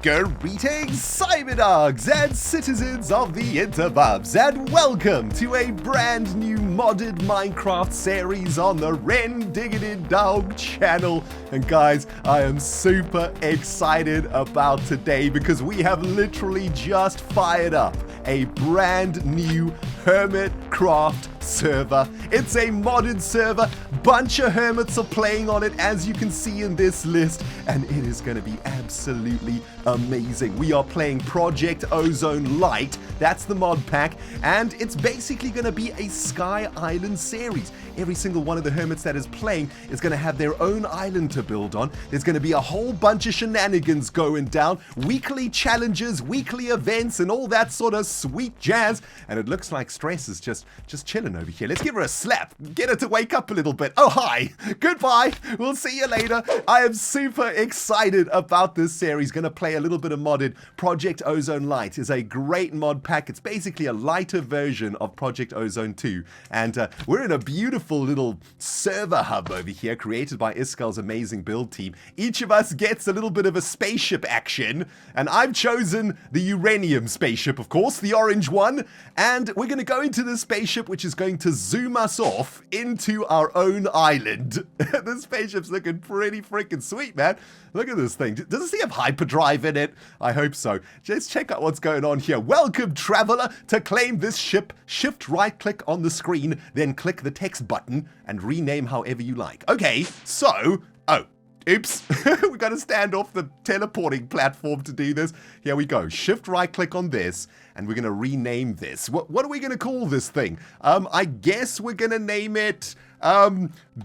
Greetings, cyberdogs and citizens of the interwebs, and welcome to a brand new modded Minecraft series on the ReNDoG channel. And guys, I am super excited about today because we have literally just fired up a brand new Hermitcraft server. It's a modded server. Bunch of hermits are playing on it, as you can see in this list, and it is going to be absolutely amazing. We are playing Project Ozone Lite. That's the mod pack, and it's basically going to be a Sky Island series. Every single one of the hermits that is playing is going to have their own island to build on. There's going to be a whole bunch of shenanigans going down, weekly challenges, weekly events, and all that sort of sweet jazz. And it looks like Stress is just chilling over here. Let's give her a slap, get her to wake up a little bit. Oh, hi, goodbye, we'll see you later. I am super excited about this series. Going to play a little bit of modded. Project Ozone Lite is a great mod pack. It's basically a lighter version of Project Ozone 2, and we're in a beautiful little server hub over here created by Iskal's amazing build team. Each of us gets a little bit of a spaceship action, and I've chosen the uranium spaceship, of course, the orange one, and we're going to go into this spaceship, which is going to zoom us off into our own island. This spaceship's looking pretty freaking sweet, man. Look at this thing. Does it see have hyperdrive in it? I hope so. Let's check out what's going on here. Welcome, traveler. To claim this ship, shift right-click on the screen, then click the text button and rename however you like. Okay, so... Oh, oops. We got to stand off the teleporting platform to do this. Here we go. Shift right-click on this, and we're going to rename this. What are we going to call this thing? I guess we're going to name it DREADNOUGHT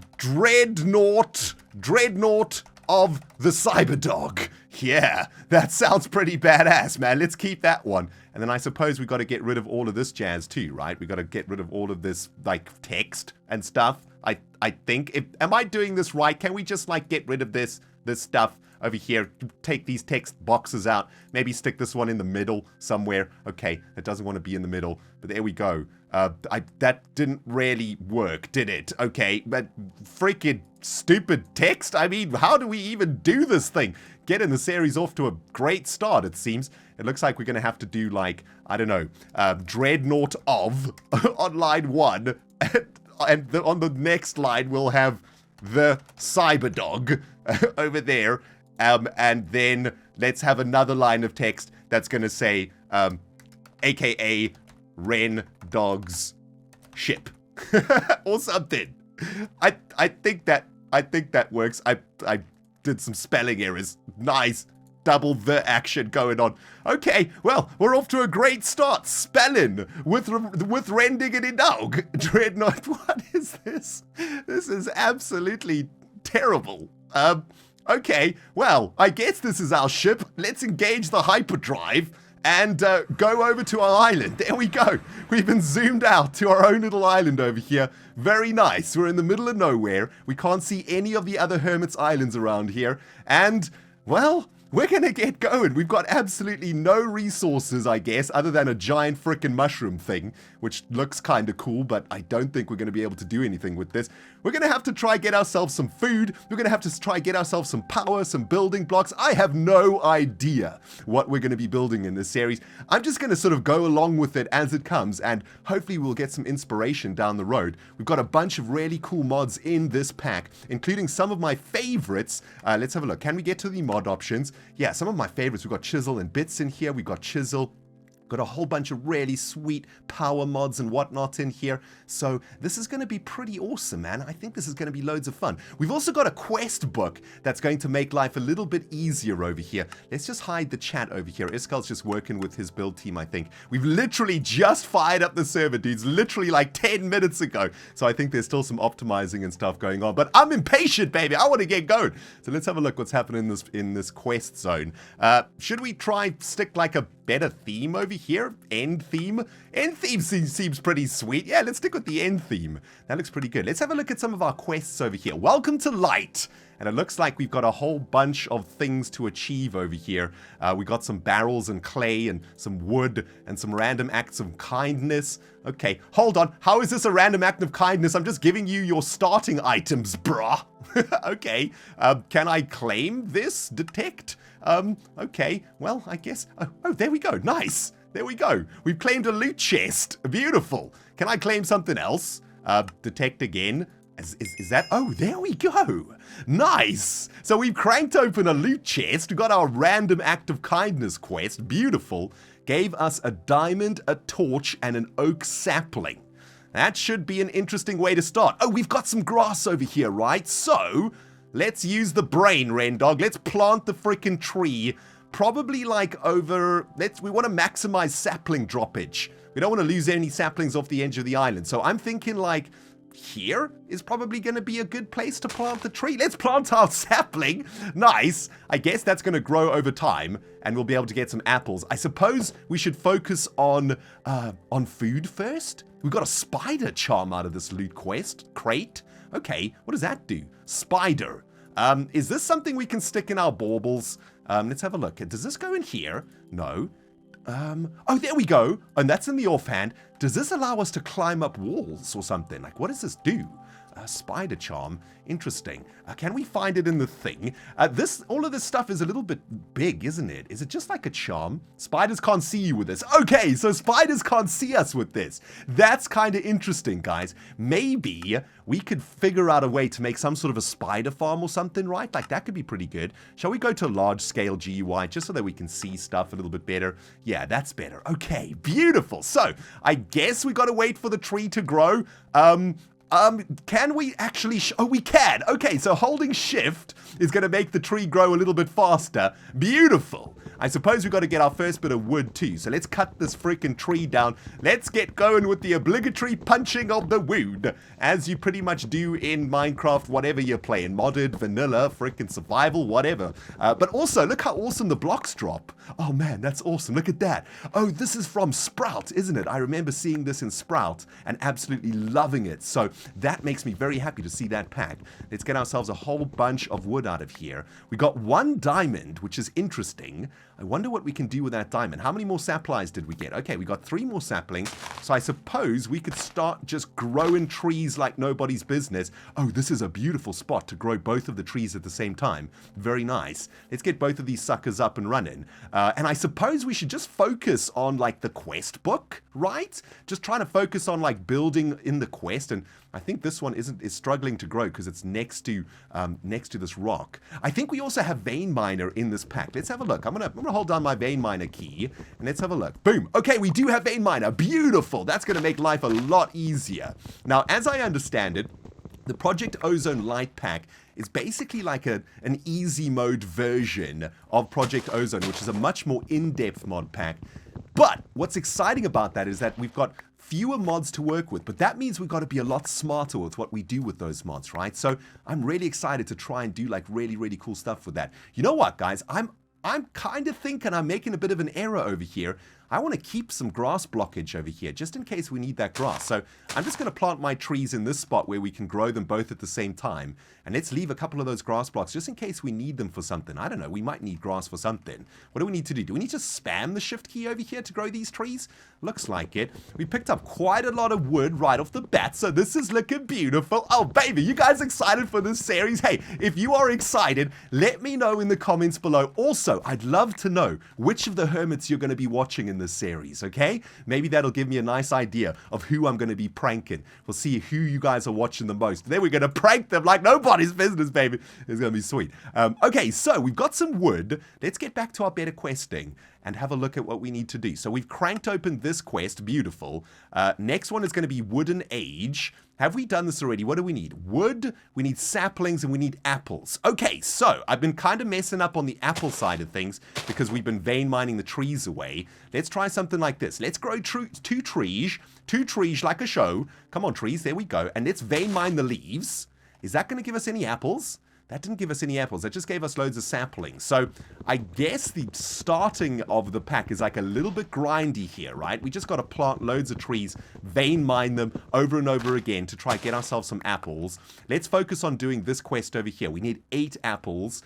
of the CyberDog. Yeah, that sounds pretty badass, man. Let's keep that one. And then I suppose we got to get rid of all of this jazz too, right? We got to get rid of all of this, like, text and stuff. I think. Am I doing this right? Can we just, like, get rid of this stuff over here? Take these text boxes out. Maybe stick this one in the middle somewhere. Okay, it doesn't want to be in the middle, but there we go. That didn't really work, did it? Okay, but freaking stupid text. I mean, how do we even do this thing? Getting the series off to a great start, it seems. It looks like we're going to have to do, like, I don't know, Dreadnought of on line 1. And on the next line, we'll have the CyberDog over there. And then let's have another line of text that's going to say, AKA ReNDoG's ship. Or something. I think that works. I did some spelling errors. Nice. Double the action going on. Okay, well, we're off to a great start. Spelling with ReNDoG. DREADNOUGHT. What is this? This is absolutely terrible. Okay, well, I guess this is our ship. Let's engage the hyperdrive and go over to our island. There we go. We've been zoomed out to our own little island over here. Very nice. We're in the middle of nowhere. We can't see any of the other Hermit's islands around here. And, well, we're going to get going. We've got absolutely no resources, I guess, other than a giant frickin' mushroom thing, which looks kind of cool, but I don't think we're going to be able to do anything with this. We're going to have to try get ourselves some food. We're going to have to try get ourselves some power, some building blocks. I have no idea what we're going to be building in this series. I'm just going to sort of go along with it as it comes, and hopefully we'll get some inspiration down the road. We've got a bunch of really cool mods in this pack, including some of my favorites. Let's have a look. Can we get to the mod options? Yeah, some of my favorites. We've got Chisel and Bits in here. We've got Chisel. Got a whole bunch of really sweet power mods and whatnot in here. So this is going to be pretty awesome, man. I think this is going to be loads of fun. We've also got a quest book that's going to make life a little bit easier over here. Let's just hide the chat over here. Iskal's just working with his build team, I think. We've literally just fired up the server, dudes. Literally like 10 minutes ago. So I think there's still some optimizing and stuff going on. But I'm impatient, baby. I want to get going. So let's have a look what's happening in this quest zone. Should we try stick like a better theme over here? End theme? End theme seems pretty sweet. Yeah, let's stick with the end theme. That looks pretty good. Let's have a look at some of our quests over here. Welcome to Light. And it looks like we've got a whole bunch of things to achieve over here. We got some barrels and clay and some wood and some random acts of kindness. Okay, hold on. How is this a random act of kindness? I'm just giving you your starting items, brah. Okay, can I claim this? Detect? Okay, well, I guess... Oh, there we go. Nice. There we go. We've claimed a loot chest. Beautiful. Can I claim something else? Detect again. Is that... Oh, there we go. Nice. So we've cranked open a loot chest. We got our random act of kindness quest. Beautiful. Gave us a diamond, a torch, and an oak sapling. That should be an interesting way to start. Oh, we've got some grass over here, right? So, let's use the brain, ReNDoG. Let's plant the freaking tree. Probably like over... We want to maximize sapling droppage. We don't want to lose any saplings off the edge of the island. So I'm thinking like... Here is probably going to be a good place to plant the tree. Let's plant our sapling. Nice. I guess that's going to grow over time, and we'll be able to get some apples. I suppose we should focus on food first. We've got a spider charm out of this loot quest. Crate. Okay, what does that do? Spider. Is this something we can stick in our baubles? Let's have a look. Does this go in here? No. Oh, there we go. And that's in the offhand. Does this allow us to climb up walls or something? Like, what does this do? Spider charm. Interesting. Can we find it in the thing? All of this stuff is a little bit big, isn't it? Is it just like a charm? Spiders can't see you with this. Okay, so spiders can't see us with this. That's kind of interesting, guys. Maybe we could figure out a way to make some sort of a spider farm or something, right? Like, that could be pretty good. Shall we go to large scale GUI just so that we can see stuff a little bit better? Yeah, that's better. Okay, beautiful. So, I guess we got to wait for the tree to grow. Can we actually... Oh, we can. Okay, so holding shift is going to make the tree grow a little bit faster. Beautiful. I suppose we've got to get our first bit of wood too. So let's cut this freaking tree down. Let's get going with the obligatory punching of the wood, as you pretty much do in Minecraft, whatever you're playing. Modded, vanilla, freaking survival, whatever. But also, look how awesome the blocks drop. Oh man, that's awesome. Look at that. Oh, this is from Sprout, isn't it? I remember seeing this in Sprout and absolutely loving it. So that makes me very happy to see that pack. Let's get ourselves a whole bunch of wood out of here. We got 1 diamond, which is interesting. I wonder what we can do with that diamond. How many more saplings did we get? Okay, we got 3 more saplings. So I suppose we could start just growing trees like nobody's business. Oh, this is a beautiful spot to grow both of the trees at the same time. Very nice. Let's get both of these suckers up and running. And I suppose we should just focus on like the quest book, right? Just trying to focus on like building in the quest. And I think this one is struggling to grow because it's next to this rock. I think we also have vein miner in this pack. Let's have a look. I'm gonna hold down my vein miner key and let's have a look. Boom. Okay, we do have vein miner. Beautiful. That's gonna make life a lot easier. Now, as I understand it, the Project Ozone Lite pack is basically like an easy mode version of Project Ozone, which is a much more in-depth mod pack. But what's exciting about that is that we've got fewer mods to work with, but that means we've got to be a lot smarter with what we do with those mods, right? So I'm really excited to try and do like really, really cool stuff with that. You know what, guys? I'm kind of thinking I'm making a bit of an error over here. I want to keep some grass blockage over here, just in case we need that grass. So I'm just going to plant my trees in this spot where we can grow them both at the same time. And let's leave a couple of those grass blocks, just in case we need them for something. I don't know, we might need grass for something. What do we need to do? Do we need to spam the shift key over here to grow these trees? Looks like it. We picked up quite a lot of wood right off the bat, so this is looking beautiful. Oh, baby, you guys excited for this series? Hey, if you are excited, let me know in the comments below. Also, I'd love to know which of the hermits you're going to be watching in this series, okay? Maybe that'll give me a nice idea of who I'm going to be pranking. We'll see who you guys are watching the most. Then we're going to prank them like nobody's business, baby. It's going to be sweet. Okay, so we've got some wood. Let's get back to our better questing and have a look at what we need to do. So we've cranked open this quest. Beautiful. Next one is going to be wooden age. Have we done this already? What do we need? Wood, we need saplings, and we need apples. Okay, so I've been kind of messing up on the apple side of things because we've been vein mining the trees away. Let's try something like this. Let's grow 2 trees like a show. Come on, trees, there we go. And let's vein mine the leaves. Is that going to give us any apples? That didn't give us any apples. That just gave us loads of saplings. So I guess the starting of the pack is like a little bit grindy here, right? We just got to plant loads of trees, vein mine them over and over again to try get ourselves some apples. Let's focus on doing this quest over here. We need 8 apples.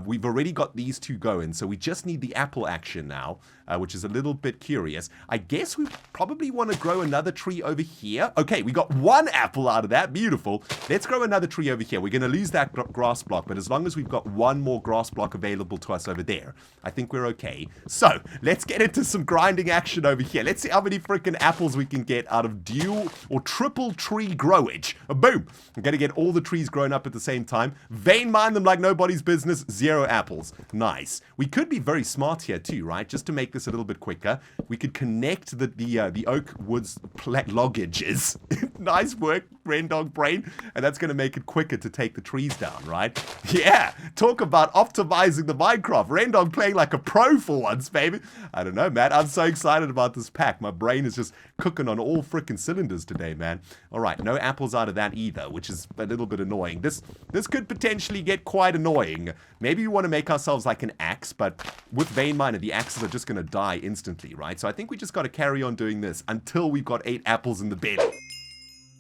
We've already got these 2 going, so we just need the apple action now, which is a little bit curious. I guess we probably want to grow another tree over here. Okay, we got 1 apple out of that. Beautiful. Let's grow another tree over here. We're going to lose that grass block, but as long as we've got 1 more grass block available to us over there, I think we're okay. So, let's get into some grinding action over here. Let's see how many freaking apples we can get out of dual or triple tree growage. Boom! I'm going to get all the trees grown up at the same time. Vein mine them like nobody's business. 0 apples. Nice. We could be very smart here too, right? Just to make this a little bit quicker, we could connect the oak woods loggages. Nice work, ReNDoG brain. And that's going to make it quicker to take the trees down, right? Yeah. Talk about optimizing the Minecraft. ReNDoG playing like a pro for once, baby. I don't know, man. I'm so excited about this pack. My brain is just cooking on all freaking cylinders today, man. All right. No apples out of that either, which is a little bit annoying. This could potentially get quite annoying. Maybe we want to make ourselves like an axe, but with vein miner, the axes are just going to die instantly, right? So I think we just got to carry on doing this until we've got 8 apples in the bed.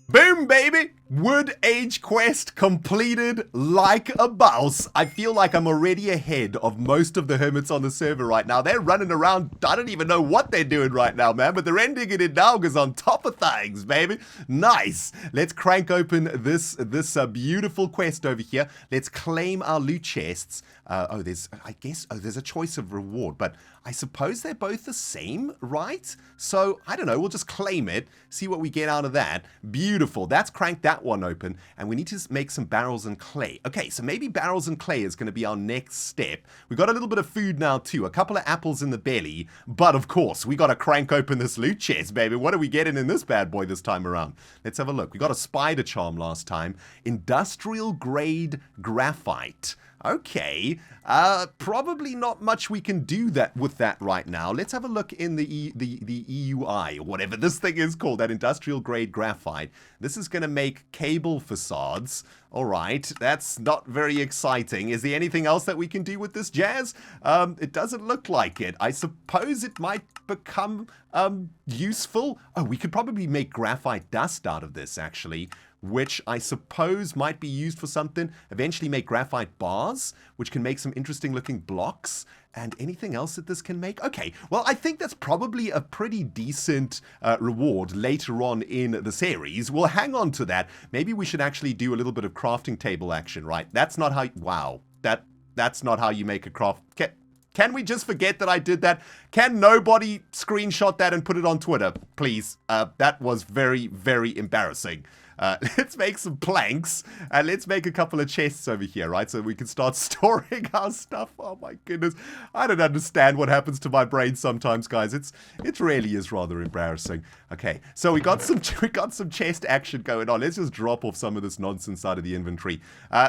Boom, baby! Wood Age quest completed like a boss. I feel like I'm already ahead of most of the hermits on the server right now. They're running around. I don't even know what they're doing right now, man. But the ReNDoG is on top of things, baby. Nice. Let's crank open this beautiful quest over here. Let's claim our loot chests. There's a choice of reward, but I suppose they're both the same, right? So, I don't know. We'll just claim it, see what we get out of that. Beautiful. That's cranked that one open, and we need to make some barrels and clay. Okay, so maybe barrels and clay is going to be our next step. We've got a little bit of food now too, a couple of apples in the belly, but of course, we got to crank open this loot chest, baby. What are we getting in this bad boy this time around? Let's have a look. We got a spider charm last time. Industrial grade graphite. Okay, probably not much we can do with that right now. Let's have a look in the EUI, or whatever this thing is called, that industrial grade graphite. This is going to make cable facades. All right, that's not very exciting. Is there anything else that we can do with this jazz? It doesn't look like it. I suppose it might become useful. Oh, we could probably make graphite dust out of this, actually, which I suppose might be used for something. Eventually make graphite bars, which can make some interesting looking blocks. And anything else that this can make? Okay, well, I think that's probably a pretty decent reward later on in the series. We'll hang on to that. Maybe we should actually do a little bit of crafting table action, right? That's not how... Wow. That's not how you make a craft... Can we just forget that I did that? Can nobody screenshot that and put it on Twitter, please? That was very, very embarrassing. Let's make some planks, and let's make a couple of chests over here, right? So we can start storing our stuff. Oh my goodness. I don't understand what happens to my brain sometimes, guys. It really is rather embarrassing. Okay, so we got some chest action going on. Let's just drop off some of this nonsense out of the inventory.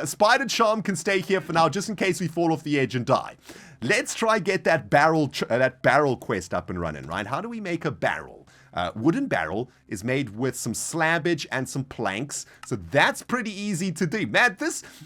Spider charm can stay here for now, just in case we fall off the edge and die. Let's try get that barrel quest up and running, right? How do we make a barrel? Wooden barrel is made with some slabbage and some planks, so that's pretty easy to do. Man,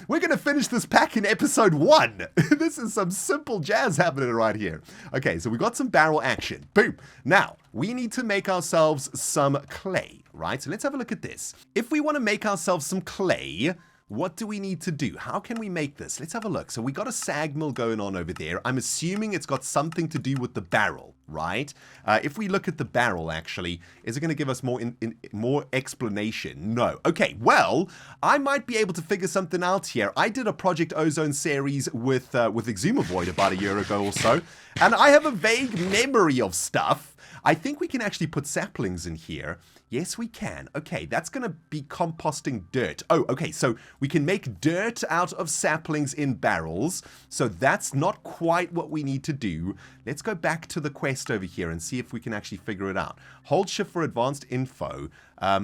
we're going to finish this pack in episode 1. This is some simple jazz happening right here. Okay, so we got some barrel action. Boom. Now, we need to make ourselves some clay, right? So let's have a look at this. If we want to make ourselves some clay, what do we need to do? How can we make this? Let's have a look. So we got a sag mill going on over there. I'm assuming it's got something to do with the barrel, right? If we look at the barrel, actually, is it going to give us more explanation? No. Okay, well, I might be able to figure something out here. I did a Project Ozone series with Exumavoid about a year ago or so, and I have a vague memory of stuff. I think we can actually put saplings in here. Yes, we can. Okay, that's going to be composting dirt. Oh, okay, so we can make dirt out of saplings in barrels. So that's not quite what we need to do. Let's go back to the quest over here and see if we can actually figure it out. Hold shift for advanced info.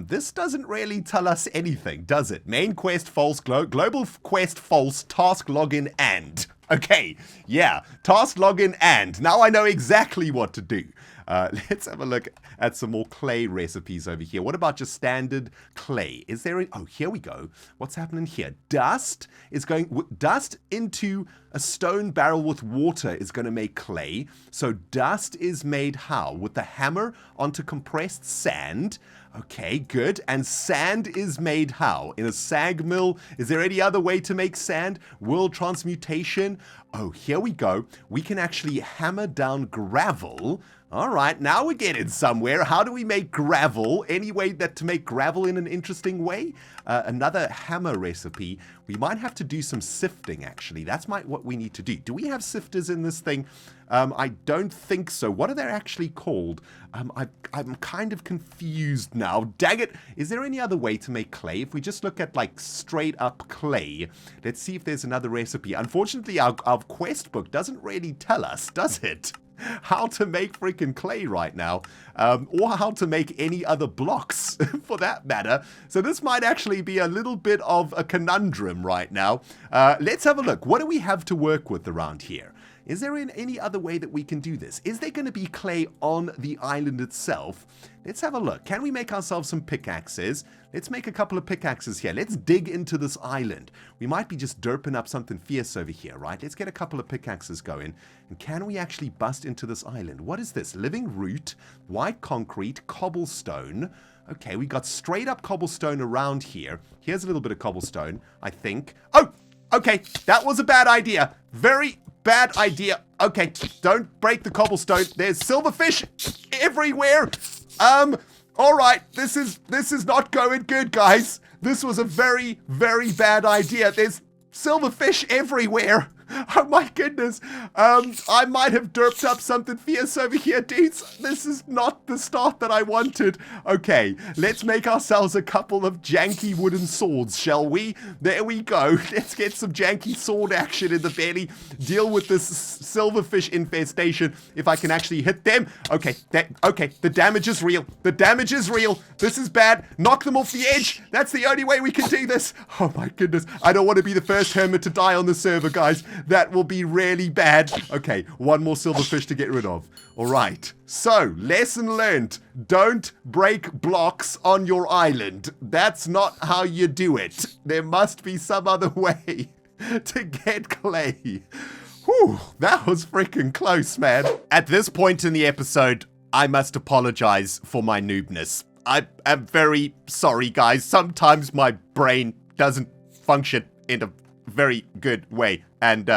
This doesn't really tell us anything, does it? Main quest false, global quest false, task login and... Okay, yeah, task login and. Now I know exactly what to do. Let's have a look at some more clay recipes over here. What about just standard clay? Is there a... Oh, here we go. What's happening here? Dust is going... Dust into a stone barrel with water is going to make clay. So dust is made how? With the hammer onto compressed sand. Okay, good. And sand is made how? In a sag mill? Is there any other way to make sand? World transmutation? Oh, here we go. We can actually hammer down gravel. All right, now we're getting somewhere. How do we make gravel? Any way to make gravel in an interesting way? Another hammer recipe. We might have to do some sifting, actually. That's what we need to do. Do we have sifters in this thing? I don't think so. What are they actually called? I'm kind of confused now. Dang it! Is there any other way to make clay? If we just look at, like, straight up clay, let's see if there's another recipe. Unfortunately, our quest book doesn't really tell us, does it? How to make freaking clay right now, or how to make any other blocks for that matter. So this might actually be a little bit of a conundrum right now. Let's have a look. What do we have to work with around here? Is there any other way that we can do this? Is there going to be clay on the island itself? Let's have a look. Can we make ourselves some pickaxes? Let's make a couple of pickaxes here. Let's dig into this island. We might be just derping up something fierce over here, right? Let's get a couple of pickaxes going. And can we actually bust into this island? What is this? Living root, white concrete, cobblestone. Okay, we got straight up cobblestone around here. Here's a little bit of cobblestone, I think. Oh, okay. That was a bad idea. Very bad idea. Okay, don't break the cobblestone. There's silverfish everywhere. All right, this is not going good, guys. This was a very, very bad idea. There's silverfish everywhere. Oh my goodness. I might have derped up something fierce over here, dudes. This is not the start that I wanted. Okay, let's make ourselves a couple of janky wooden swords, shall we? There we go. Let's get some janky sword action in the belly. Deal with this silverfish infestation if I can actually hit them. Okay, okay, the damage is real. The damage is real. This is bad. Knock them off the edge. That's the only way we can do this. Oh my goodness. I don't want to be the first hermit to die on the server, guys. That will be really bad. Okay, one more silverfish to get rid of. All right. So, lesson learned. Don't break blocks on your island. That's not how you do it. There must be some other way to get clay. Whew, that was freaking close, man. At this point in the episode, I must apologize for my noobness. I am very sorry, guys. Sometimes my brain doesn't function in a very good way. And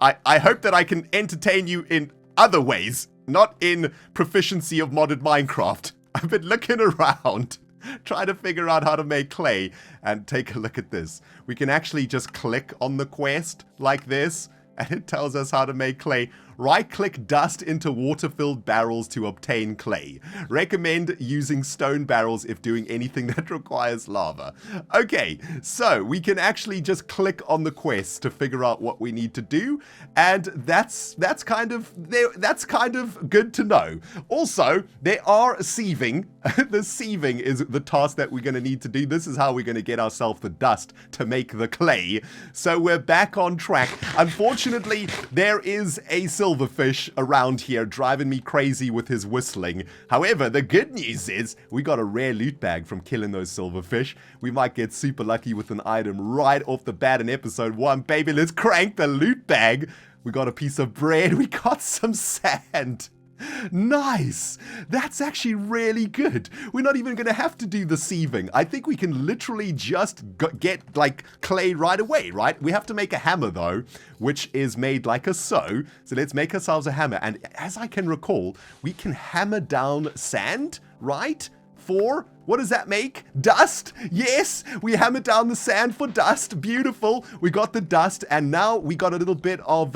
I hope that I can entertain you in other ways, not in proficiency of modded Minecraft. I've been looking around, trying to figure out how to make clay, and take a look at this. We can actually just click on the quest like this, and it tells us how to make clay. Right-click dust into water-filled barrels to obtain clay. Recommend using stone barrels if doing anything that requires lava. Okay, so we can actually just click on the quest to figure out what we need to do, and that's kind of good to know. Also, there are sieving. The sieving is the task that we're going to need to do. This is how we're going to get ourselves the dust to make the clay. So we're back on track. Unfortunately, there is a silverfish around here driving me crazy with his whistling. However, the good news is we got a rare loot bag from killing those silverfish. We might get super lucky with an item right off the bat in episode 1. Baby, let's crank the loot bag. We got a piece of bread. We got some sand. Nice. That's actually really good. We're not even going to have to do the sieving. I think we can literally just get like clay right away, right? We have to make a hammer though, which is made like a so. So let's make ourselves a hammer. And as I can recall, we can hammer down sand, right? For, what does that make? Dust? Yes, we hammered down the sand for dust. Beautiful. We got the dust, and now we got a little bit of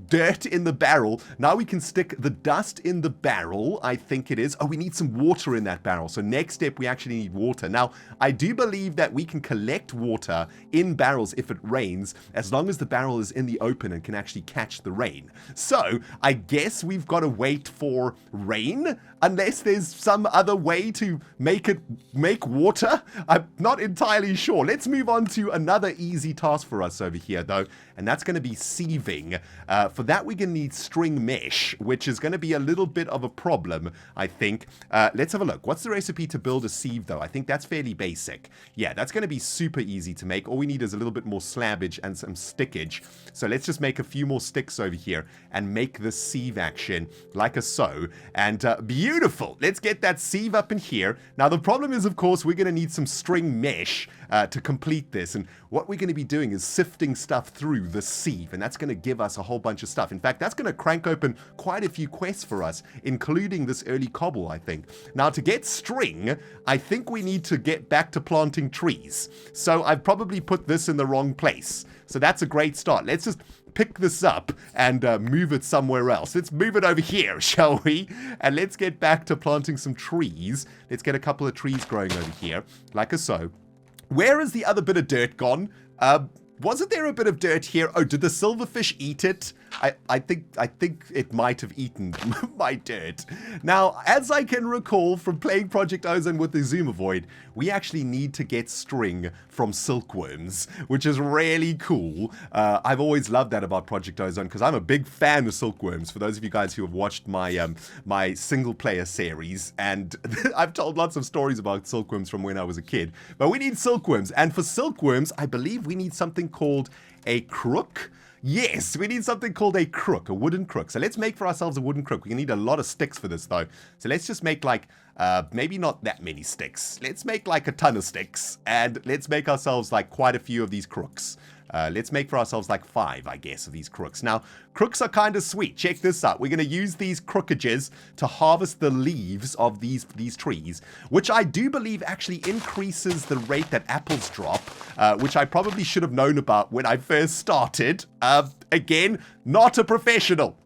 dirt in the barrel. Now we can stick the dust in the barrel, I think it is. Oh, we need some water in that barrel. So next step, we actually need water. Now, I do believe that we can collect water in barrels if it rains, as long as the barrel is in the open and can actually catch the rain. So, I guess we've got to wait for rain, unless there's some other way to make water. I'm not entirely sure. Let's move on to another easy task for us over here, though, and that's going to be sieving. string. For that, we're going to need string mesh, which is going to be a little bit of a problem, I think. Let's have a look. What's the recipe to build a sieve, though? I think that's fairly basic. Yeah, that's going to be super easy to make. All we need is a little bit more slabbage and some stickage. So let's just make a few more sticks over here and make the sieve action like a so. And beautiful. Let's get that sieve up in here. Now, the problem is, of course, we're going to need some string mesh to complete this. And what we're going to be doing is sifting stuff through the sieve, and that's going to give us a whole bunch of stuff. In fact, that's going to crank open quite a few quests for us, including this early cobble, I think. Now, to get string, I think we need to get back to planting trees. So I've probably put this in the wrong place. So that's a great start. Let's just pick this up and move it somewhere else. Let's move it over here, shall we? And let's get back to planting some trees. Let's get a couple of trees growing over here, like so. Where is the other bit of dirt gone? Wasn't there a bit of dirt here? Oh, did the silverfish eat it? I think it might have eaten my dirt. Now, as I can recall from playing Project Ozone with the Zoomovoid, we actually need to get string from silkworms, which is really cool. I've always loved that about Project Ozone because I'm a big fan of silkworms. For those of you guys who have watched my my single player series, and I've told lots of stories about silkworms from when I was a kid. But we need silkworms, and for silkworms, I believe we need something called a crook. Yes, we need something called a crook, a wooden crook. So let's make for ourselves a wooden crook. We need a lot of sticks for this, though. So let's just make like, maybe not that many sticks. Let's make like a ton of sticks. And let's make ourselves like quite a few of these crooks. Let's make for ourselves like 5, I guess, of these crooks. Now, crooks are kind of sweet. Check this out. We're going to use these crookages to harvest the leaves of these trees, which I do believe actually increases the rate that apples drop, which I probably should have known about when I first started. Again, not a professional.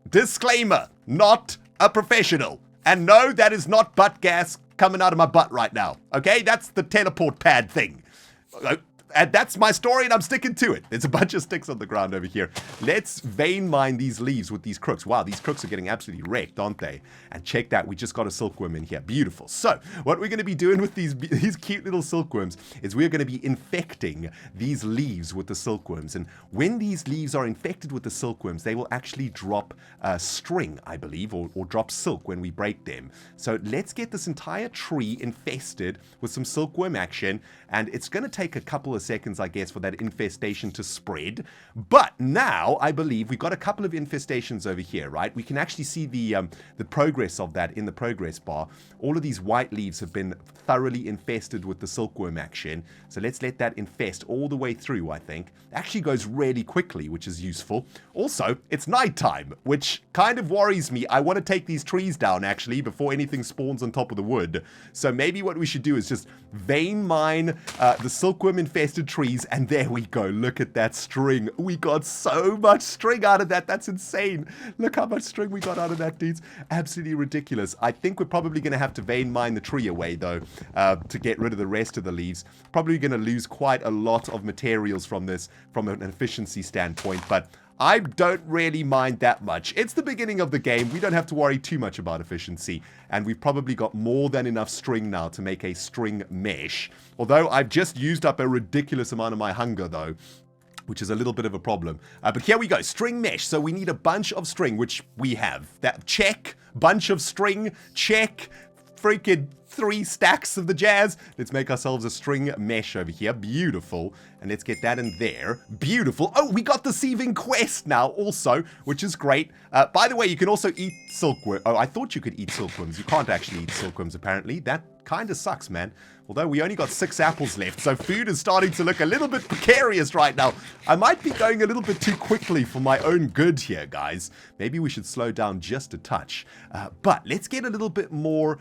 Disclaimer, not a professional. And no, that is not butt gas coming out of my butt right now. Okay, that's the teleport pad thing. And that's my story, and I'm sticking to it. There's a bunch of sticks on the ground over here. Let's vein mine these leaves with these crooks. Wow, these crooks are getting absolutely wrecked, aren't they? And check that, we just got a silkworm in here. Beautiful. So, what we're going to be doing with these cute little silkworms is we're going to be infecting these leaves with the silkworms. And when these leaves are infected with the silkworms, they will actually drop string, I believe, or drop silk when we break them. So, let's get this entire tree infested with some silkworm action, and it's going to take a couple of seconds, I guess, for that infestation to spread. But now I believe we've got a couple of infestations over here, right? We can actually see the progress of that in the progress bar. All of these white leaves have been thoroughly infested with the silkworm action. So let's let that infest all the way through, I think. It actually goes really quickly, which is useful. Also, it's nighttime, which kind of worries me. I want to take these trees down, actually, before anything spawns on top of the wood. So maybe what we should do is just vein mine the silkworm infested trees, and there we go. Look at that string. We got so much string out of that. That's insane. Look how much string we got out of that, dudes. Absolutely ridiculous. I think we're probably going to have to vein mine the tree away, though, to get rid of the rest of the leaves. Probably going to lose quite a lot of materials from this, from an efficiency standpoint, but I don't really mind that much. It's the beginning of the game. We don't have to worry too much about efficiency. And we've probably got more than enough string now to make a string mesh. Although I've just used up a ridiculous amount of my hunger, though, which is a little bit of a problem. But here we go. String mesh. So we need a bunch of string, which we have. That check. Bunch of string. Check. Freaking 3 stacks of the jazz. Let's make ourselves a string mesh over here. Beautiful. And let's get that in there. Beautiful. Oh, we got the sieving quest now also, which is great. By the way, you can also eat silkworm. Oh, I thought you could eat silkworms. You can't actually eat silkworms, apparently. That kind of sucks, man. Although we only got 6 apples left, so food is starting to look a little bit precarious right now. I might be going a little bit too quickly for my own good here, guys. Maybe we should slow down just a touch. But let's get a little bit more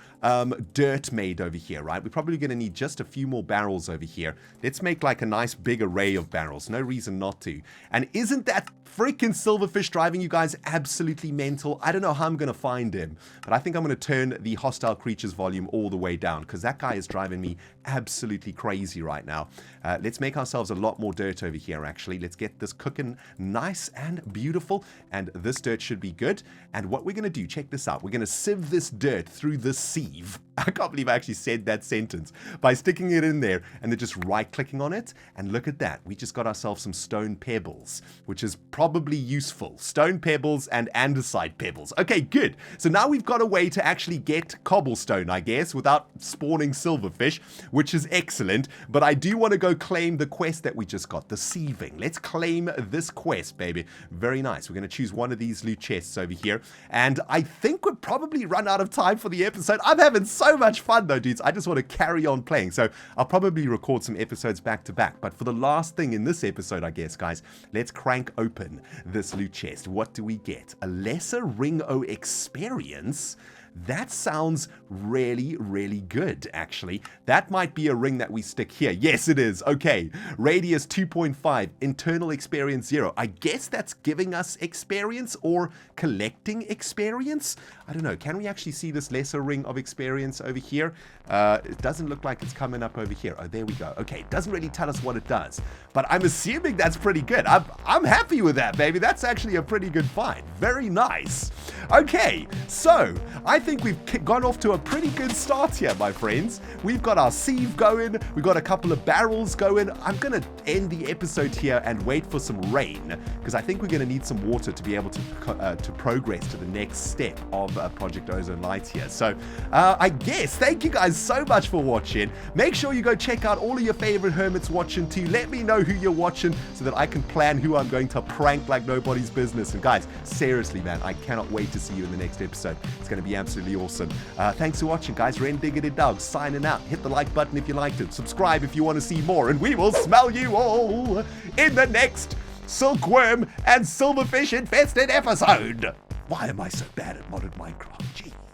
dirt made over here, right? We're probably going to need just a few more barrels over here. Let's make like a nice big array of barrels. No reason not to. And isn't that freaking silverfish driving you guys absolutely mental? I don't know how I'm going to find him, but I think I'm going to turn the hostile creatures volume all the way down because that guy is driving me absolutely crazy right now. Let's make ourselves a lot more dirt over here, actually. Let's get this cooking nice and beautiful, and this dirt should be good. And what we're going to do, check this out. We're going to sieve this dirt through this sieve. I can't believe I actually said that sentence. By sticking it in there and then just right-clicking on it. And look at that. We just got ourselves some stone pebbles, which is probably useful. Stone pebbles and andesite pebbles. Okay, good. So now we've got a way to actually get cobblestone, I guess, without spawning silverfish, which is excellent. But I do want to go claim the quest that we just got, the sieving. Let's claim this quest, baby. Very nice. We're going to choose one of these loot chests over here. And I think we've probably run out of time for the episode. I'm having so much fun though, dudes. I just want to carry on playing. So I'll probably record some episodes back to back. But for the last thing in this episode, I guess, guys, let's crank open this loot chest. What do we get? A lesser ring o experience? That sounds really, really good, actually. That might be a ring that we stick here. Yes, it is. Okay. Radius 2.5. Internal experience 0. I guess that's giving us experience or collecting experience. I don't know. Can we actually see this lesser ring of experience over here? It doesn't look like it's coming up over here. Oh, there we go. Okay. It doesn't really tell us what it does. But I'm assuming that's pretty good. I'm happy with that, baby. That's actually a pretty good find. Very nice. Okay. So, I think we've gone off to a pretty good start here, my friends. We've got our sieve going. We've got a couple of barrels going. I'm going to end the episode here and wait for some rain, because I think we're going to need some water to be able to progress to the next step of Project Ozone Lite here. So I guess, thank you guys so much for watching. Make sure you go check out all of your favorite hermits watching too. Let me know who you're watching so that I can plan who I'm going to prank like nobody's business. And guys, seriously, man, I cannot wait to see you in the next episode. It's going to be absolutely awesome. Thanks for watching, guys. ReNDoG signing out. Hit the like button if you liked it. Subscribe if you want to see more. And we will smell you all in the next silkworm and silverfish infested episode. Why am I so bad at modded Minecraft? Jeez.